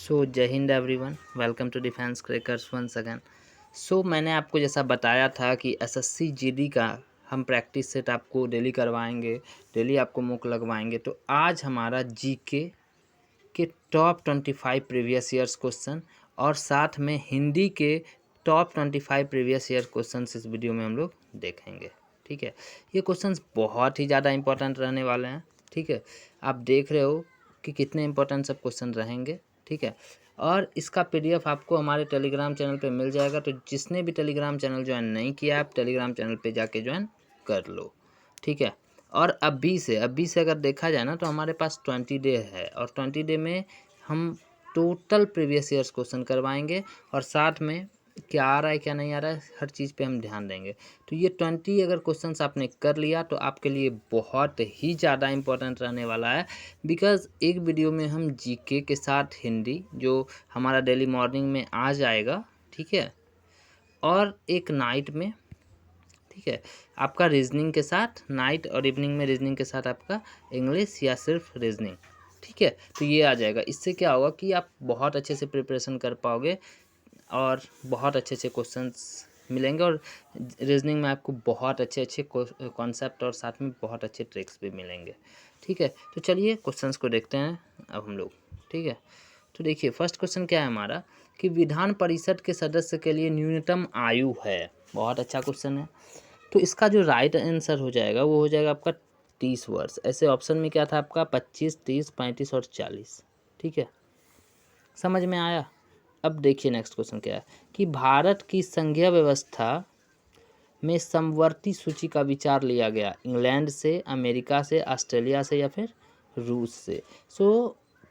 जय हिंद everyone, welcome to defence crackers once again. मैंने आपको जैसा बताया था कि एसएससी जीडी का हम प्रैक्टिस सेट आपको डेली करवाएंगे, डेली आपको मुक लगवाएंगे। तो आज हमारा जीके के टॉप 25 प्रीवियस ईयर्स क्वेश्चन और साथ में हिंदी के टॉप 25 प्रीवियस ईयर क्वेश्चन इस वीडियो में हम लोग देखेंगे। ठीक है, ये क्वेश्चंस बहुत ही ज़्यादा इंपॉर्टेंट रहने वाले हैं। ठीक है, आप देख रहे हो कि कितने इंपॉर्टेंट सब क्वेश्चन रहेंगे। ठीक है, और इसका पीडीएफ आपको हमारे टेलीग्राम चैनल पे मिल जाएगा। तो जिसने भी टेलीग्राम चैनल ज्वाइन नहीं किया, आप टेलीग्राम चैनल पे जाके ज्वाइन कर लो। ठीक है, और अभी से अगर देखा जाए ना तो हमारे पास 20 डे है, और 20 डे में हम टोटल प्रीवियस ईयर्स क्वेश्चन करवाएंगे और साथ में क्या आ रहा है क्या नहीं आ रहा है हर चीज़ पे हम ध्यान देंगे। तो ये 20 अगर क्वेश्चंस आपने कर लिया तो आपके लिए बहुत ही ज़्यादा इम्पोर्टेंट रहने वाला है। बिकॉज़ एक वीडियो में हम जीके के साथ हिंदी जो हमारा डेली मॉर्निंग में आ जाएगा, ठीक है, और एक नाइट में, ठीक है, आपका रीजनिंग के साथ, नाइट और इवनिंग में रीजनिंग के साथ आपका इंग्लिश या सिर्फ रीजनिंग। ठीक है, तो ये आ जाएगा। इससे क्या होगा कि आप बहुत अच्छे से प्रिपरेशन कर पाओगे और बहुत अच्छे अच्छे क्वेश्चंस मिलेंगे, और रीजनिंग में आपको बहुत अच्छे अच्छे कॉन्सेप्ट और साथ में बहुत अच्छे ट्रिक्स भी मिलेंगे। ठीक है, तो चलिए क्वेश्चंस को देखते हैं अब हम लोग। ठीक है, तो देखिए फर्स्ट क्वेश्चन क्या है हमारा कि विधान परिषद के सदस्य के लिए न्यूनतम आयु है। बहुत अच्छा क्वेश्चन है। तो इसका जो राइट आंसर हो जाएगा वो हो जाएगा आपका 30 वर्ष। ऐसे ऑप्शन में क्या था आपका 25, 30, 35 और 40। ठीक है, समझ में आया। अब देखिए नेक्स्ट क्वेश्चन क्या है कि भारत की संघीय व्यवस्था में समवर्ती सूची का विचार लिया गया इंग्लैंड से, अमेरिका से, ऑस्ट्रेलिया से या फिर रूस से।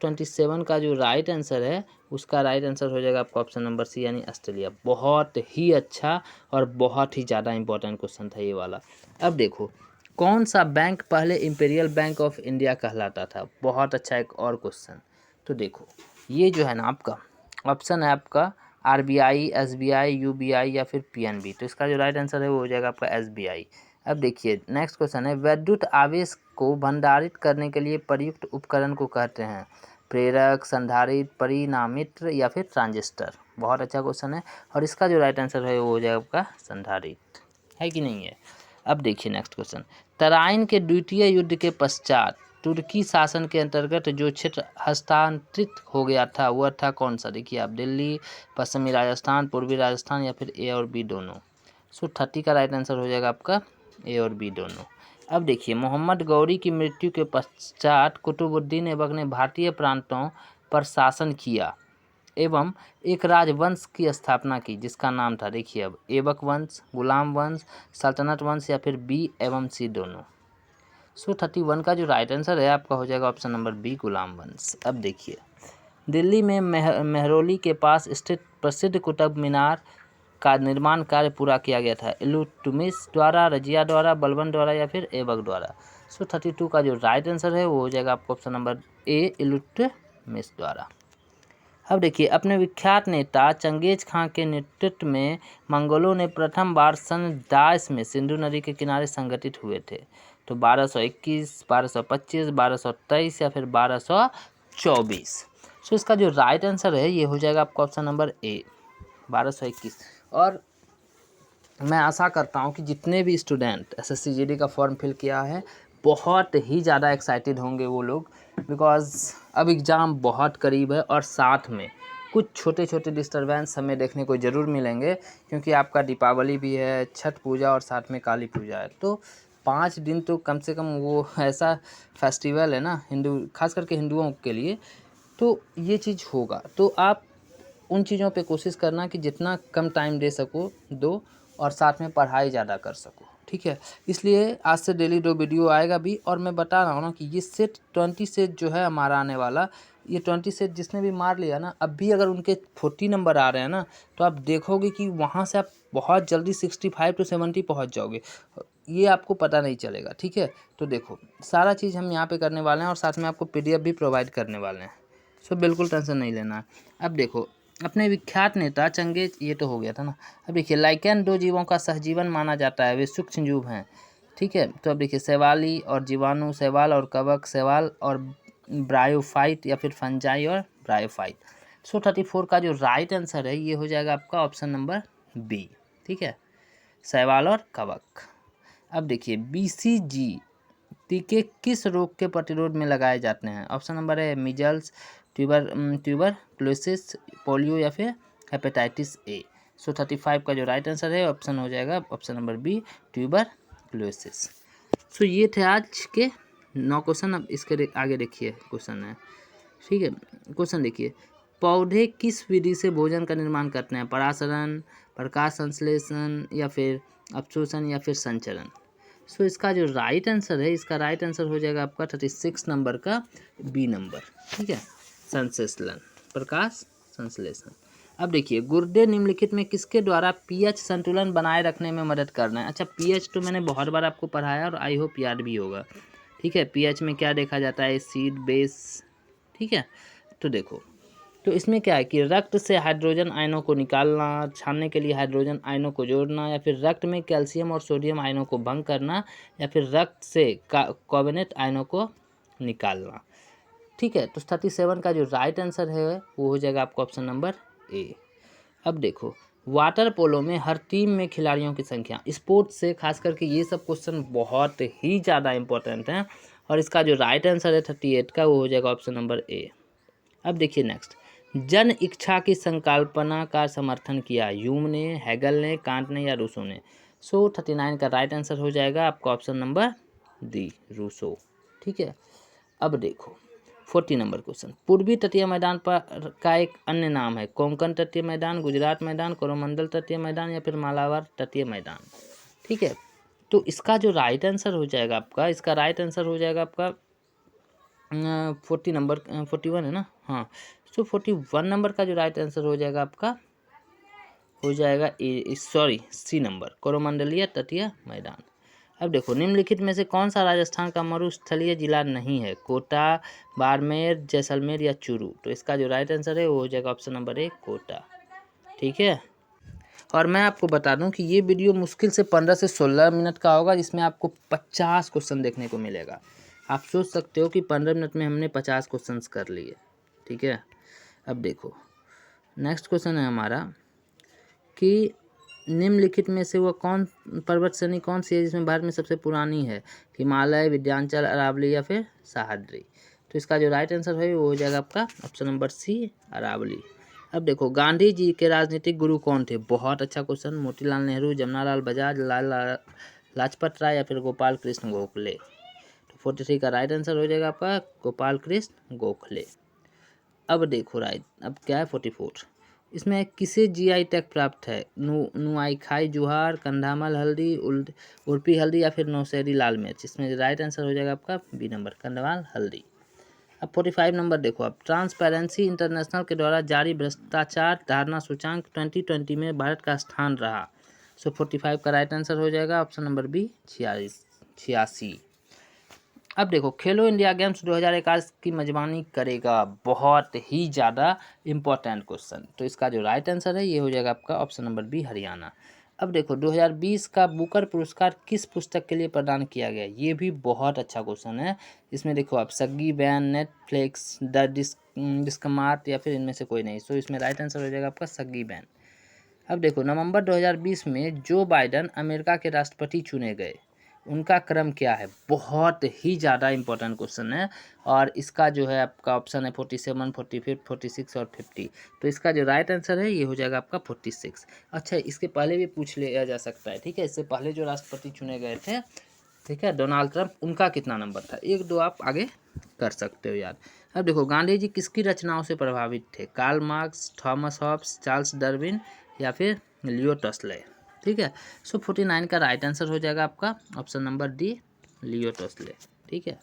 27 का जो राइट आंसर है उसका राइट आंसर हो जाएगा आपका ऑप्शन नंबर सी यानी ऑस्ट्रेलिया। बहुत ही अच्छा और बहुत ही ज़्यादा इंपॉर्टेंट क्वेश्चन था ये वाला। अब देखो कौन सा बैंक पहले इंपीरियल बैंक ऑफ इंडिया कहलाता था। बहुत अच्छा एक और क्वेश्चन। तो देखो ये जो है ना आपका ऑप्शन है आपका आरबीआई, एसबीआई, यूबीआई या फिर पीएनबी। तो इसका जो राइट आंसर है वो हो जाएगा आपका एसबीआई। अब देखिए नेक्स्ट क्वेश्चन है वैद्युत आवेश को भंडारित करने के लिए प्रयुक्त उपकरण को कहते हैं प्रेरक, संधारित्र, परिनामित्र या फिर ट्रांजिस्टर। बहुत अच्छा क्वेश्चन है, और इसका जो राइट आंसर है वो हो जाएगा आपका संधारित्र। है कि नहीं है। अब देखिए नेक्स्ट क्वेश्चन, तराइन के द्वितीय युद्ध के पश्चात तुर्की शासन के अंतर्गत जो क्षेत्र हस्तांतरित हो गया था वह था कौन सा। देखिए आप दिल्ली, पश्चिमी राजस्थान, पूर्वी राजस्थान या फिर ए और बी दोनों। 30 का राइट आंसर हो जाएगा आपका ए और बी दोनों। अब देखिए मोहम्मद गौरी की मृत्यु के पश्चात कुतुबुद्दीन ऐबक ने भारतीय प्रांतों पर शासन किया एवं एक राजवंश की स्थापना की जिसका नाम था, देखिए अब ऐबक वंश, गुलाम वंश, सल्तनत वंश या फिर बी एवं सी दोनों। 31 का जो राइट आंसर है आपका हो जाएगा ऑप्शन नंबर बी गुलाम वंश। अब देखिए दिल्ली में मेहरौली के पास स्थित प्रसिद्ध कुतुब मीनार का निर्माण कार्य पूरा किया गया था इल्तुतमिश द्वारा, रजिया द्वारा, बलबन द्वारा या फिर ऐबक द्वारा। 32 का जो राइट आंसर है वो हो जाएगा आपका ऑप्शन नंबर ए इल्तुतमिश द्वारा। अब देखिए अपने विख्यात नेता चंगेज खां के नेतृत्व में मंगोलों ने प्रथम बार सन 10 में सिंधु नदी के किनारे संगठित हुए थे। तो 1221, 1225, 1223 या फिर 1224। इसका जो राइट आंसर है ये हो जाएगा आपका ऑप्शन नंबर ए 1221। और मैं आशा करता हूँ कि जितने भी स्टूडेंट एसएससी जीडी का फॉर्म फिल किया है बहुत ही ज़्यादा एक्साइटेड होंगे वो लोग, बिकॉज़ अब एग्ज़ाम बहुत करीब है और साथ में कुछ छोटे छोटे डिस्टर्बेंस हमें देखने को ज़रूर मिलेंगे क्योंकि आपका दीपावली भी है, छठ पूजा और साथ में काली पूजा है। तो 5 दिन तो कम से कम वो ऐसा फेस्टिवल है ना हिंदू, खास करके हिंदुओं के लिए, तो ये चीज़ होगा। तो आप उन चीज़ों पे कोशिश करना कि जितना कम टाइम दे सको दो और साथ में पढ़ाई ज़्यादा कर सको। ठीक है, इसलिए आज से डेली 2 वीडियो आएगा भी। और मैं बता रहा हूँ ना कि ये सेट 20 सेट जो है हमारा आने वाला, ये 20 सेट जिसने भी मार लिया ना, अब भी अगर उनके 40 नंबर आ रहे हैं ना तो आप देखोगे कि वहाँ से आप बहुत जल्दी 65 to 70 पहुँच जाओगे, ये आपको पता नहीं चलेगा। ठीक है, तो देखो सारा चीज़ हम यहाँ पे करने वाले हैं और साथ में आपको PDF भी प्रोवाइड करने वाले हैं। बिल्कुल टेंशन नहीं लेना है। अब देखो अपने विख्यात नेता चंगेज, ये तो हो गया था ना। अब देखिए लाइकेन 2 जीवों का सहजीवन माना जाता है, वे सूक्ष्मजीव हैं। ठीक है, तो अब देखिए शैवाली और जीवाणु, शैवाल और कवक, शैवाल और ब्रायोफाइट या फिर फंजाई और ब्रायोफाइट। सो 34 का जो राइट आंसर है ये हो जाएगा आपका ऑप्शन नंबर बी। ठीक है, शैवाल और कवक। अब देखिए BCG टीके किस रोग के प्रतिरोध में लगाए जाते हैं? ऑप्शन नंबर है मीजल्स, ट्यूबरक्लोसिस, पोलियो या फिर हेपेटाइटिस ए। सो 35 का जो राइट आंसर है ऑप्शन हो जाएगा ऑप्शन नंबर बी, ट्यूबरक्लोसिस। सो ये थे आज के 9 क्वेश्चन। अब इसके आगे देखिए क्वेश्चन है। ठीक है, क्वेश्चन देखिए, पौधे किस विधि से भोजन का निर्माण करते हैं? परासरण, प्रकाश संश्लेषण या फिर अवशोषण या फिर संचरण। सो इसका जो राइट आंसर है, इसका राइट आंसर हो जाएगा आपका 36 नंबर का बी नंबर। ठीक है, संश्लेषण, प्रकाश संश्लेषण। अब देखिए, गुर्दे निम्नलिखित में किसके द्वारा पीएच संतुलन बनाए रखने में मदद करना है? अच्छा, पीएच तो मैंने बहुत बार आपको पढ़ाया और आई होप याद भी होगा। ठीक है, पीएच में क्या देखा जाता है? Acid, base. ठीक है, तो देखो, तो इसमें क्या है कि रक्त से हाइड्रोजन आयनों को निकालना, छानने के लिए हाइड्रोजन आयनों को जोड़ना, या फिर रक्त में कैल्शियम और सोडियम आयनों को भंग करना, या फिर रक्त से कार्बोनेट आयनों को निकालना। ठीक है, तो 37 का जो राइट आंसर है वो हो जाएगा आपका ऑप्शन नंबर ए। अब देखो, वाटर पोलो में हर टीम में खिलाड़ियों की संख्या, स्पोर्ट्स से खास करके ये सब क्वेश्चन बहुत ही ज़्यादा इंपॉर्टेंट हैं, और इसका जो राइट आंसर है 38 का वो हो जाएगा ऑप्शन नंबर ए। अब देखिए नेक्स्ट, जन इच्छा की संकल्पना का समर्थन किया? ह्यूम ने, हेगल ने, कांट ने या रूसो ने? सो 39 का राइट आंसर हो जाएगा आपका ऑप्शन नंबर डी, रूसो। ठीक है, अब देखो 40 नंबर क्वेश्चन, पूर्वी तटीय मैदान पर का एक अन्य नाम है? कोंकण तटीय मैदान, गुजरात मैदान, कोरोमंडल तटीय मैदान या फिर मालाबार तटीय मैदान। ठीक है, तो इसका जो राइट आंसर हो जाएगा आपका, इसका राइट आंसर हो जाएगा आपका 40 नंबर, 41 है ना, हाँ। सो 41 नंबर का जो राइट आंसर हो जाएगा आपका हो जाएगा सी नंबर, कोरोमंडलीय तटीय मैदान। अब देखो, निम्नलिखित में से कौन सा राजस्थान का मरुस्थलीय जिला नहीं है? कोटा, बाड़मेर, जैसलमेर या चूरू। तो इसका जो राइट आंसर है वो हो जाएगा ऑप्शन नंबर ए, कोटा। ठीक है, और मैं आपको बता दूं कि ये वीडियो मुश्किल से 15 से 16 मिनट का होगा, जिसमें आपको 50 क्वेश्चन देखने को मिलेगा। आप सोच सकते हो कि 15 मिनट में हमने 50 क्वेश्चन कर लिए। ठीक है, अब देखो नेक्स्ट क्वेश्चन है हमारा कि निम्नलिखित में से वह कौन पर्वत श्रेणी कौन सी है जिसमें भारत में सबसे पुरानी है? हिमालय, विंध्याचल, अरावली या फिर सह्याद्री। तो इसका जो राइट आंसर है वो हो जाएगा आपका ऑप्शन नंबर सी, अरावली। अब देखो, गांधी जी के राजनीतिक गुरु कौन थे? बहुत अच्छा क्वेश्चन। मोतीलाल नेहरू, जमनालाल बजाज, लाजपत राय या फिर गोपाल कृष्ण गोखले। तो 43 का राइट आंसर हो जाएगा आपका गोपाल कृष्ण गोखले। अब देखो अब क्या है 44, इसमें किसे जीआई टैग प्राप्त है? नुआईखाई जुहार, कंधामल हल्दी, उर्पी हल्दी या फिर नौशेरी लाल मिर्च। इसमें राइट आंसर हो जाएगा आपका बी नंबर, कंधामल हल्दी। अब 45 नंबर देखो, अब ट्रांसपेरेंसी इंटरनेशनल के द्वारा जारी भ्रष्टाचार धारणा सूचांक 2020 में भारत का स्थान रहा। सो 45 का राइट आंसर हो जाएगा ऑप्शन नंबर बी, 86। अब देखो, खेलो इंडिया गेम्स 2021 की मेजबानी करेगा? बहुत ही ज़्यादा इम्पोर्टेंट क्वेश्चन। तो इसका जो राइट आंसर है ये हो जाएगा आपका ऑप्शन नंबर बी, हरियाणा। अब देखो, 2020 का बुकर पुरस्कार किस पुस्तक के लिए प्रदान किया गया? ये भी बहुत अच्छा क्वेश्चन है। इसमें देखो आप, सग्गी बैन, नेटफ्लिक्स, द डिस्कमार्ट या फिर इनमें से कोई नहीं। सो इसमें राइट आंसर हो जाएगा आपका सग्गी बैन। अब देखो, नवंबर 2020 में जो बाइडन अमेरिका के राष्ट्रपति चुने गए, उनका क्रम क्या है? बहुत ही ज़्यादा इंपॉर्टेंट क्वेश्चन है, और इसका जो है आपका ऑप्शन है 47, 45, 46 और 50। तो इसका जो राइट आंसर है ये हो जाएगा आपका 46। अच्छा, इसके पहले भी पूछ लिया जा सकता है। ठीक है, इससे पहले जो राष्ट्रपति चुने गए थे, ठीक है, डोनाल्ड ट्रंप, उनका कितना नंबर था? 1-2 आप आगे कर सकते हो यार। अब देखो, गांधी जी किसकी रचनाओं से प्रभावित थे? Karl Marx, Thomas Hobbes, Charles Darwin या फिर लियो टॉल्स्टॉय। ठीक है, सो 49 का राइट आंसर हो जाएगा आपका option number D, Leo Tolstoy. ठीक है,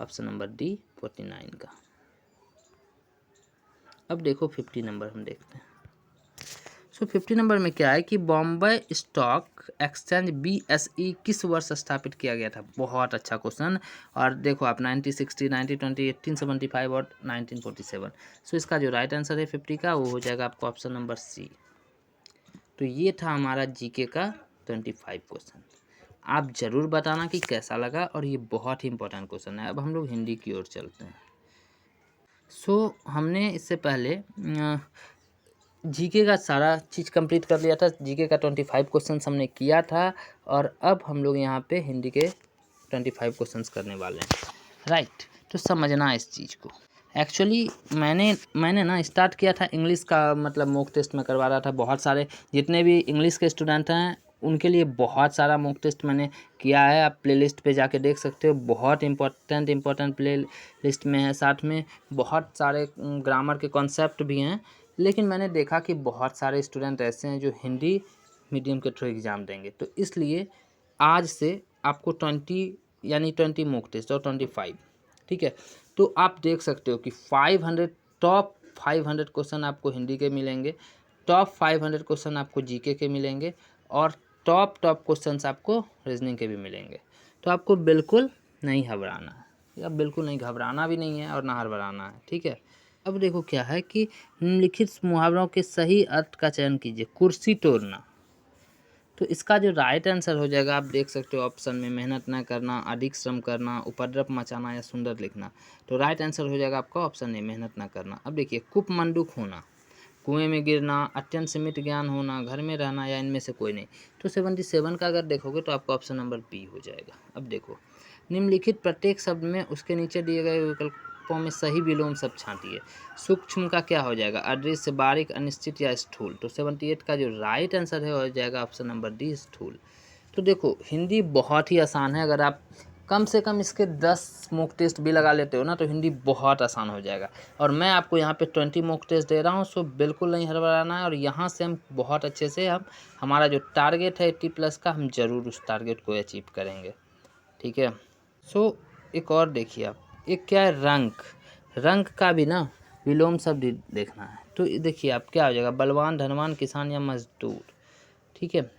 ऑप्शन नंबर डी 49 का। अब देखो 50 नंबर हम देखते हैं। सो 50 नंबर में क्या है कि बॉम्बे स्टॉक एक्सचेंज BSE किस वर्ष स्थापित किया गया था? बहुत अच्छा क्वेश्चन। और देखो आप, 1960, 1920, 1875 और 1947। सो इसका जो राइट आंसर है 50 का वो हो जाएगा आपका ऑप्शन नंबर सी। तो ये था हमारा जीके का 25 क्वेश्चन। आप ज़रूर बताना कि कैसा लगा, और ये बहुत ही इंपॉर्टेंट क्वेश्चन है। अब हम लोग हिंदी की ओर चलते हैं। हमने इससे पहले जीके का सारा चीज़ कंप्लीट कर लिया था। जीके का 25 क्वेश्चंस हमने किया था और अब हम लोग यहाँ पे हिंदी के 25 क्वेश्चंस करने वाले हैं, राइट। तो समझना इस चीज़ को। एक्चुअली मैंने ना स्टार्ट किया था इंग्लिश का, मतलब मॉक टेस्ट में करवा रहा था। बहुत सारे जितने भी इंग्लिश के स्टूडेंट हैं उनके लिए बहुत सारा मॉक टेस्ट मैंने किया है। आप प्लेलिस्ट पे जाके देख सकते हो, बहुत इंपॉर्टेंट प्ले लिस्ट में है। साथ में बहुत सारे ग्रामर के कॉन्सेप्ट भी हैं। लेकिन मैंने देखा कि बहुत सारे स्टूडेंट ऐसे हैं जो हिंदी मीडियम के थ्रू एग्ज़ाम देंगे, तो इसलिए आज से आपको 20 मॉक टेस्ट और 25, ठीक है। तो आप देख सकते हो कि 500 टॉप 500 क्वेश्चन आपको हिंदी के मिलेंगे, टॉप 500 क्वेश्चन आपको जीके के मिलेंगे और टॉप क्वेश्चंस आपको रीजनिंग के भी मिलेंगे। तो आपको बिल्कुल नहीं घबराना है, या बिल्कुल नहीं घबराना भी नहीं है और ना हड़बड़ाना है, ठीक है। अब देखो क्या है कि निम्नलिखित मुहावरों के सही अर्थ का चयन कीजिए। कुर्सी तोड़ना, तो इसका जो राइट आंसर हो जाएगा, आप देख सकते हो ऑप्शन में, मेहनत न करना, अधिक श्रम करना, उपद्रव मचाना या सुंदर लिखना। तो राइट आंसर हो जाएगा आपका ऑप्शन ए, मेहनत न करना। अब देखिए, कुपमंडूक होना, कुएं में गिरना, अत्यंत सीमित ज्ञान होना, घर में रहना या इनमें से कोई नहीं। तो 77 का अगर देखोगे तो आपका ऑप्शन नंबर बी हो जाएगा। अब देखो, निम्नलिखित प्रत्येक शब्द में उसके नीचे दिए गए विकल्पों में सही विलोम शब्द छांटिए। सूक्ष्म का क्या हो जाएगा, अदृश्य, बारीक, अनिश्चित या स्थूल। तो 78 का जो राइट आंसर है हो जाएगा ऑप्शन नंबर डी, स्थूल। तो देखो, हिंदी बहुत ही आसान है। अगर आप कम से कम इसके 10 मॉक टेस्ट भी लगा लेते हो ना, तो हिंदी बहुत आसान हो जाएगा। और मैं आपको यहाँ पे 20 मॉक टेस्ट दे रहा हूँ, सो बिल्कुल नहीं हड़बड़ाना है। और यहाँ से हम बहुत अच्छे से हमारा जो टारगेट है 80+ का, हम ज़रूर उस टारगेट को अचीव करेंगे, ठीक है। एक और देखिए आप, एक क्या है, रंग का भी ना विलोम शब्द देखना है। तो देखिए आप, क्या हो जाएगा, बलवान, धनवान, किसान या मजदूर, ठीक है।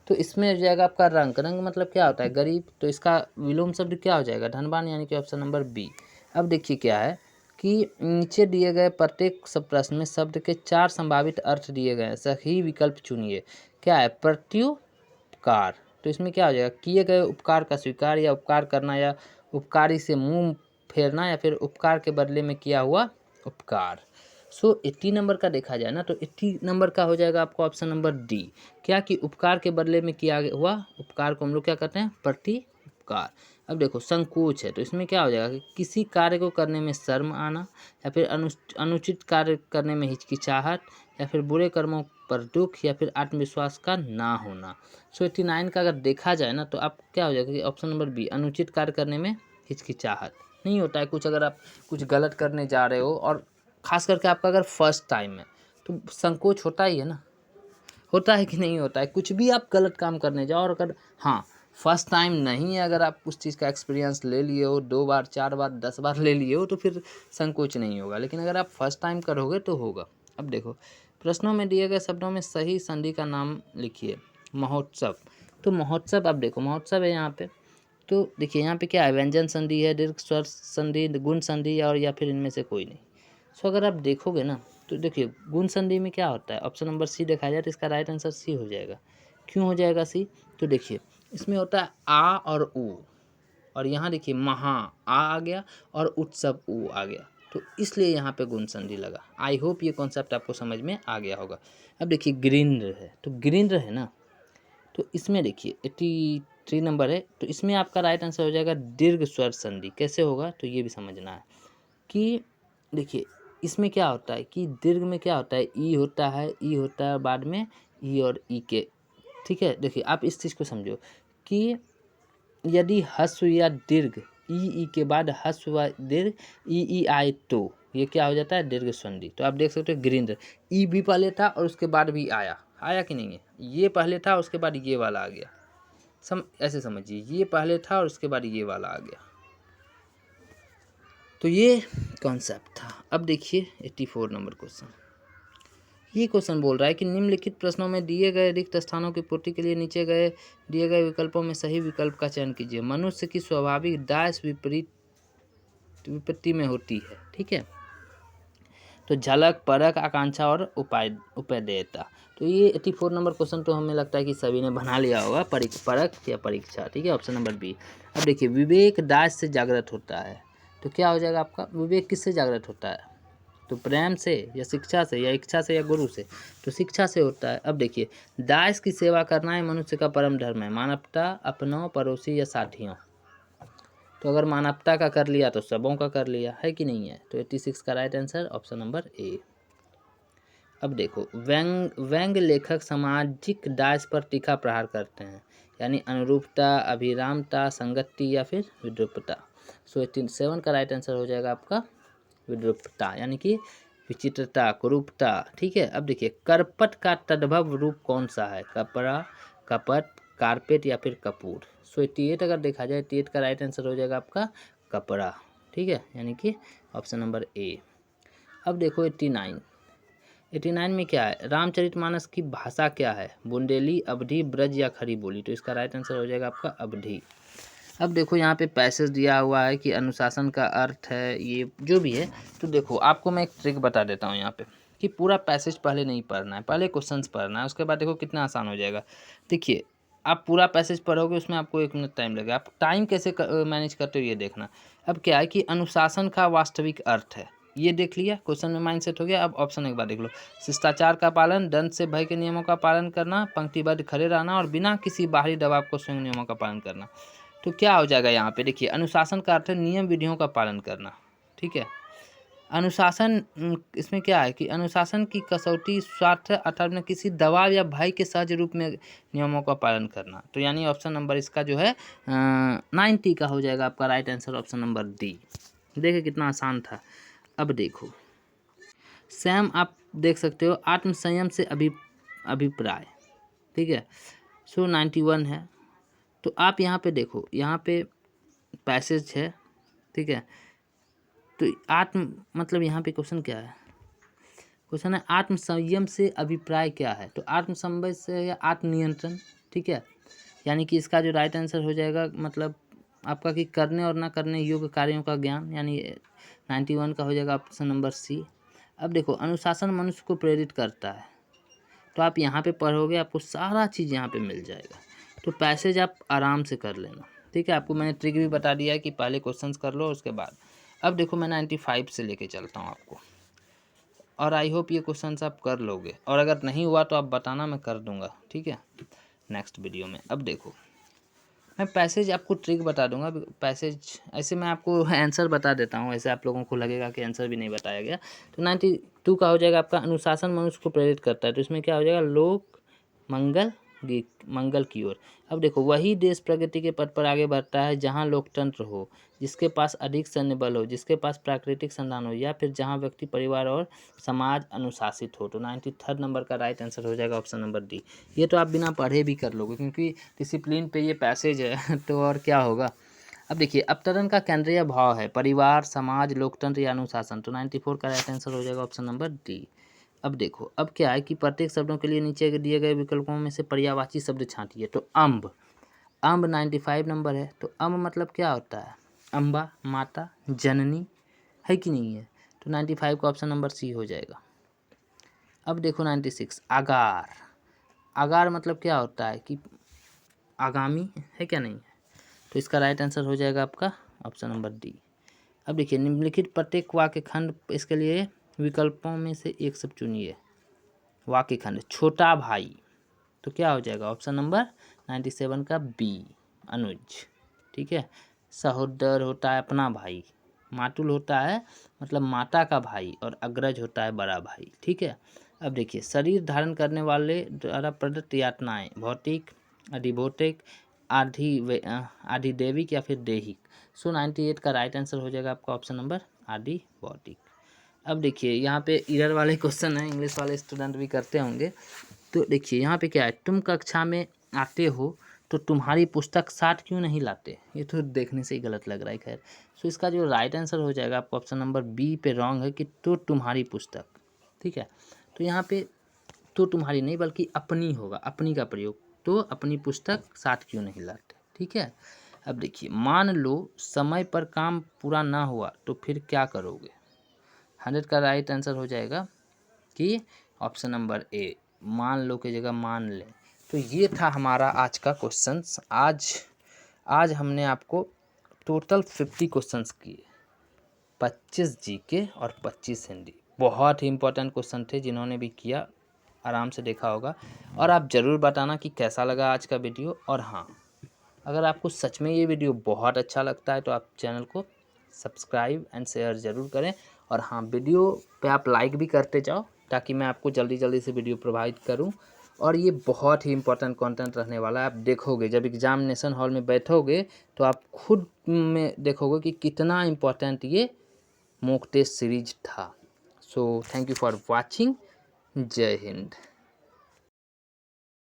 तो इसमें हो जाएगा आपका रंग मतलब क्या होता है, गरीब। तो इसका विलोम शब्द क्या हो जाएगा, धनवान, यानी कि ऑप्शन नंबर बी। अब देखिए क्या है कि नीचे दिए गए प्रत्येक सब प्रश्न में शब्द के 4 संभावित अर्थ दिए गए हैं, सही विकल्प चुनिए। क्या है, प्रत्युपकार। तो इसमें क्या हो जाएगा, किए गए उपकार का स्वीकार या उपकार करना या उपकारी से मुंह फेरना या फिर उपकार के बदले में किया हुआ उपकार। 80 नंबर का देखा जाए ना, तो 80 नंबर का हो जाएगा आपको ऑप्शन नंबर डी। क्या कि उपकार के बदले में किया हुआ उपकार को हम लोग क्या कहते हैं, प्रति उपकार। अब देखो, संकोच है, तो इसमें क्या हो जाएगा कि किसी कार्य को करने में शर्म आना या फिर अनुचित कार्य करने में हिचकिचाहट या फिर बुरे कर्मों पर दुख या फिर आत्मविश्वास का ना होना। 89 का अगर देखा जाए ना, तो आप क्या हो जाएगा कि ऑप्शन नंबर बी, अनुचित कार्य करने में हिचकिचाहट। नहीं होता है कुछ, अगर आप कुछ गलत करने जा रहे हो और खास करके आपका अगर फर्स्ट टाइम है, तो संकोच होता ही है ना, होता है कि नहीं होता है। कुछ भी आप गलत काम करने जाओ और अगर फर्स्ट टाइम नहीं है, अगर आप उस चीज़ का एक्सपीरियंस ले लिए हो, 2 बार 4 बार 10 बार ले लिए हो, तो फिर संकोच नहीं होगा। लेकिन अगर आप फर्स्ट टाइम करोगे तो होगा। अब देखो, प्रश्नों में दिए गए शब्दों में सही संधि का नाम लिखिए। महोत्सव, तो महोत्सव, अब देखो महोत्सव है यहाँ पे, तो देखिए यहाँ पे क्या है, व्यंजन संधि है, दीर्घ स्वर संधि, गुण संधि और या फिर इनमें से कोई नहीं। अगर आप देखोगे ना, तो देखिए गुण संधि में क्या होता है, ऑप्शन नंबर सी देखा जाए तो इसका राइट आंसर सी हो जाएगा। क्यों हो जाएगा सी, तो देखिए इसमें होता है आ और उ, और यहाँ देखिए महा आ गया और उत्सव उ आ गया, तो इसलिए यहाँ पे गुण संधि लगा। आई होप ये कॉन्सेप्ट आपको समझ में आ गया होगा। अब देखिए गिरिंद्र है, तो गिरिंद्र है ना, तो इसमें देखिए 83 नंबर है, तो इसमें आपका राइट आंसर हो जाएगा दीर्घ स्वर संधि। कैसे होगा, तो ये भी समझना है कि देखिए इसमें क्या होता है कि दीर्घ में क्या होता है, ई होता है बाद में ई और ई के, ठीक है। देखिए आप इस चीज़ को समझो कि यदि ह्रस्व या दीर्घ ई के बाद ह्रस्व व दीर्घ ई आए, तो ये क्या हो जाता है, दीर्घ संधि। तो आप देख सकते हो गिरिंद्र, ई भी पहले था और उसके बाद भी आया कि नहीं है, ये पहले था उसके बाद ये वाला आ गया। ऐसे समझिए, ये पहले था और उसके बाद ये वाला आ गया। तो ये कॉन्सेप्ट था। अब देखिए 84 नंबर क्वेश्चन। ये क्वेश्चन बोल रहा है कि निम्नलिखित प्रश्नों में दिए गए रिक्त स्थानों की पूर्ति के लिए नीचे गए दिए गए विकल्पों में सही विकल्प का चयन कीजिए। मनुष्य की स्वाभाविक दास विपत्ति में होती है, ठीक है। तो झलक, परख, आकांक्षा और उपादेयता। तो ये 84 नंबर क्वेश्चन तो हमें लगता है कि सभी ने बना लिया होगा, परख या परीक्षा, ठीक है, ऑप्शन नंबर बी। अब देखिए, विवेक दास से जागृत होता है, तो क्या हो जाएगा आपका, विवेक किससे जागृत होता है, तो प्रेम से या शिक्षा से या इच्छा से या गुरु से, तो शिक्षा से होता है। अब देखिए, दास की सेवा करना ही मनुष्य का परम धर्म है, मानवता अपनों पड़ोसी या साथियों। तो अगर मानवता का कर लिया तो सबों का कर लिया, है कि नहीं है। तो 86 का right answer option number A. अब देखो, व्यंग लेखक सामाजिक दास पर तीखा प्रहार करते हैं, यानी अनुरूपता, अभिरामता, संगति या फिर विद्रूपता। सो 87 का राइट आंसर हो जाएगा आपका विद्रूपता, यानी कि विचित्रता, कुरूपता। ठीक है। अब देखिए, करपट का तद्भव रूप कौन सा है, कपड़ा, कपट, कारपेट या फिर कपूर। सो 88 अगर देखा जाए, 88 का राइट आंसर हो जाएगा आपका कपड़ा। ठीक है, यानी कि ऑप्शन नंबर ए। अब देखो 89 में क्या है, रामचरितमानस की भाषा क्या है, बुंदेली, अवधी, ब्रज या खड़ी बोली। तो इसका राइट आंसर हो जाएगा आपका अवधी। अब देखो, यहाँ पे पैसेज दिया हुआ है कि अनुशासन का अर्थ है, ये जो भी है। तो देखो, आपको मैं एक ट्रिक बता देता हूँ यहाँ पे, कि पूरा पैसेज पहले नहीं पढ़ना है, पहले क्वेश्चंस पढ़ना है, उसके बाद देखो कितना आसान हो जाएगा। देखिए, आप पूरा पैसेज पढ़ोगे, उसमें आपको 1 मिनट टाइम लगेगा। आप टाइम कैसे मैनेज करते हो ये देखना। अब क्या है कि अनुशासन का वास्तविक अर्थ है, ये देख लिया, क्वेश्चन में माइंड सेट हो गया। अब ऑप्शन एक बार देख लो, शिष्टाचार का पालन, दंड से भय के नियमों का पालन करना, पंक्तिबद्ध खड़े रहना और बिना किसी बाहरी दबाव को स्वयं नियमों का पालन करना। तो क्या हो जाएगा यहाँ पे, देखिए, अनुशासन का अर्थ है नियम विधियों का पालन करना। ठीक है। अनुशासन, इसमें क्या है कि अनुशासन की कसौटी स्वार्थ अर्थात में किसी दबाव या भय के सहज रूप में नियमों का पालन करना। तो यानी ऑप्शन नंबर इसका जो है 90 का हो जाएगा आपका right answer, option number D. देखिए कितना आसान था। अब देखो, सैम आप देख सकते हो, आत्म संयम से अभिप्राय। ठीक है। सो 91 है। तो आप यहाँ पे देखो, यहाँ पे पैसेज है। ठीक है। तो आत्म मतलब यहाँ पे क्वेश्चन क्या है, क्वेश्चन है आत्म संयम से अभिप्राय क्या है। तो आत्म संयम से या आत्मनियंत्रण। ठीक है। यानी कि इसका जो राइट आंसर हो जाएगा, मतलब आपका कि करने और ना करने योग्य कार्यों का ज्ञान, यानी 91 का हो जाएगा ऑप्शन नंबर सी। अब देखो, अनुशासन मनुष्य को प्रेरित करता है। तो आप यहाँ पे पढ़ोगे, आपको सारा चीज़ यहाँ पे मिल जाएगा। तो पैसेज आप आराम से कर लेना। ठीक है। आपको मैंने ट्रिक भी बता दिया है कि पहले क्वेश्चंस कर लो, उसके बाद। अब देखो, मैं 95 से लेके चलता हूँ आपको, और आई होप ये क्वेश्चंस आप कर लोगे, और अगर नहीं हुआ तो आप बताना, मैं कर दूंगा। ठीक है, नेक्स्ट वीडियो में। अब देखो, मैं पैसेज आपको ट्रिक बता दूंगा, पैसेज ऐसे मैं आपको आंसर बता देता हूँ, ऐसे आप लोगों को लगेगा कि आंसर भी नहीं बताया गया। तो 92 का हो जाएगा आपका, अनुशासन मनुष्य को प्रेरित करता है। तो इसमें क्या हो जाएगा, लोक मंगल की ओर। अब देखो, वही देश प्रगति के पथ पर आगे बढ़ता है जहाँ लोकतंत्र हो, जिसके पास अधिक सैन्य बल हो, जिसके पास प्राकृतिक संसाधन हो, या फिर जहाँ व्यक्ति, परिवार और समाज अनुशासित हो। तो 93 नंबर का राइट आंसर हो जाएगा ऑप्शन नंबर डी। ये तो आप बिना पढ़े भी कर लोगे, क्योंकि डिसिप्लिन पे ये पैसेज है। तो और क्या होगा। अब देखिए, अवतरण का केंद्रीय भाव है परिवार, समाज, लोकतंत्र या अनुशासन। तो 94 का राइट आंसर हो जाएगा ऑप्शन नंबर डी। अब देखो, अब क्या है कि प्रत्येक शब्दों के लिए नीचे दिए गए विकल्पों में से पर्यायवाची शब्द छांटिए। तो अम्ब 95 नंबर है। तो अम्ब मतलब क्या होता है, अम्बा, माता, जननी, है कि नहीं है। तो 95 का ऑप्शन नंबर सी हो जाएगा। अब देखो 96, आगार। आगार मतलब क्या होता है कि आगामी, है क्या नहीं है। तो इसका राइट आंसर हो जाएगा आपका ऑप्शन नंबर डी। अब देखिए, निम्नलिखित प्रत्येक वाक्य खंड, इसके लिए विकल्पों में से एक शब्द चुनिए। वाक्य खंड, छोटा भाई। तो क्या हो जाएगा ऑप्शन नंबर 97 का बी, अनुज। ठीक है। सहोदर होता है अपना भाई, मातुल होता है मतलब माता का भाई, और अग्रज होता है बड़ा भाई। ठीक है। अब देखिए, शरीर धारण करने वाले द्वारा प्रदत्त यातनाएं, भौतिक, अधिभौतिक, आधिदैविक या फिर दैहिक। सो 98 का राइट आंसर हो जाएगा आपका ऑप्शन नंबर आदि भौतिक। अब देखिए, यहाँ पे इरर वाले क्वेश्चन है, इंग्लिश वाले स्टूडेंट भी करते होंगे। तो देखिए, यहाँ पे क्या है, तुम कक्षा में आते हो तो तुम्हारी पुस्तक साथ क्यों नहीं लाते। ये तो देखने से ही गलत लग रहा है, खैर। सो इसका जो राइट आंसर हो जाएगा आपको ऑप्शन नंबर बी पे रॉन्ग है, कि तो तुम्हारी पुस्तक। ठीक है। तो यहाँ पे तो तुम्हारी नहीं, बल्कि अपनी होगा, अपनी का प्रयोग। तो अपनी पुस्तक साथ क्यों नहीं लाते। ठीक है। अब देखिए, मान लो समय पर काम पूरा ना हुआ तो फिर क्या करोगे। 100 का राइट आंसर हो जाएगा कि ऑप्शन नंबर ए, मान लो की जगह मान ले। तो ये था हमारा आज का क्वेश्चंस। आज हमने आपको टोटल 50 क्वेश्चंस किए। 25 जीके और 25 हिंदी। बहुत ही इंपॉर्टेंट क्वेश्चन थे, जिन्होंने भी किया आराम से देखा होगा। और आप ज़रूर बताना कि कैसा लगा आज का वीडियो। और हाँ, अगर आपको सच में ये वीडियो बहुत अच्छा लगता है तो आप चैनल को सब्सक्राइब एंड शेयर ज़रूर करें। और हाँ, वीडियो पे आप लाइक भी करते जाओ, ताकि मैं आपको जल्दी जल्दी से वीडियो प्रोवाइड करूं। और ये बहुत ही इंपॉर्टेंट कंटेंट रहने वाला है। आप देखोगे, जब एग्जामिनेशन हॉल में बैठोगे तो आप खुद में देखोगे कि कितना इम्पोर्टेंट ये मॉक टेस्ट सीरीज था। So thank you for watching. जय हिंद।